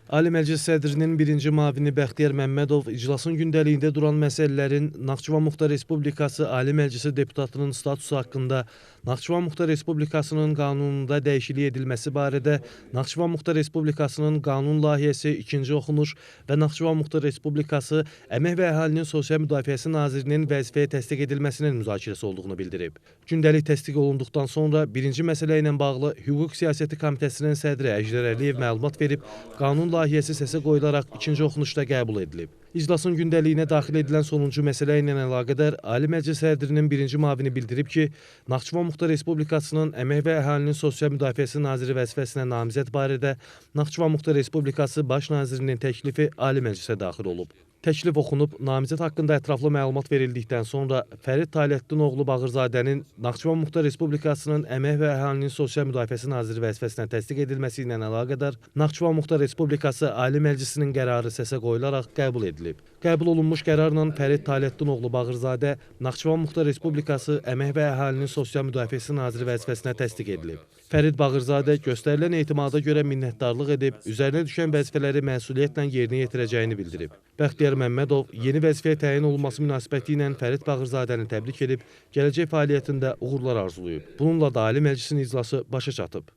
Ali Məclis sədrinin birinci müavini Bəxtiyar Məmmədov iclasın gündəliyində duran məsələlərin Naxçıvan Muxtar Respublikası Ali Məclisi deputatının statusu haqqında Naxçıvan Muxtar Respublikasının qanununda dəyişiklik edilməsi barədə Naxçıvan Muxtar Respublikasının qanun layihəsi ikinci oxunuş və Naxçıvan Muxtar Respublikası Əmək və Əhalinin Sosial Müdafiəsi Nazirinin vəzifəyə təsdiq edilməsinin müzakirəsi olduğunu bildirib. Gündəlik təsdiq olunduqdan sonra birinci məsələ ilə bağlı Hüquq Siyasəti Komitəsinin sədri Əjdər Əliyev məlumat verib, qanun layihəsi səsə qoyularaq ikinci oxunuşda qəbul edilib. İclasın gündəliyinə daxil edilən sonuncu məsələ ilə əlaqədar Ali Məclis sədrinin birinci müavini bildirib ki, Naxçıvan Muxtar Respublikasının Əmək və Əhalinin Sosial Müdafiəsi Naziri vəzifəsinə namizəd barədə Naxçıvan Muxtar Respublikası Baş Nazirinin təklifi Ali Məclisə daxil olub. Təklif oxunub, namizəd haqqında ətraflı məlumat verildikdən sonra Fərid Taləddin oğlu Bağırzadənin Naxçıvan Muxtar Respublikasının Əmək və Əhalinin Sosial Müdafiəsi Naziri vəzifəsinə təsdiq edilməsi ilə əlaqədar Naxçıvan Muxtar Respublikası Ali Məclisinin qərarı səsə qoyularaq qəbul edilib. Qəbul olunmuş qərarla Fərid Taləddin oğlu Bağırzadə Naxçıvan Muxtar Respublikası Əmək və Əhalinin Sosial Müdafiəsi Naziri vəzifəsinə təsdiq edilib. Fərid Bağırzadə göstərilən etimada görə minnətdarlıq edib, üzərinə düşən vəzifələri məsuliyyətlə yerinə yetirəcəyini bildirib. Bəxtiyar Məmmədov yeni vəzifəyə təyin olunması münasibəti ilə Fərid Bağırzadəni təbrik edib, gələcək fəaliyyətində uğurlar arzulayıb. Bununla da Ali Məclisin iclası başa çatıb.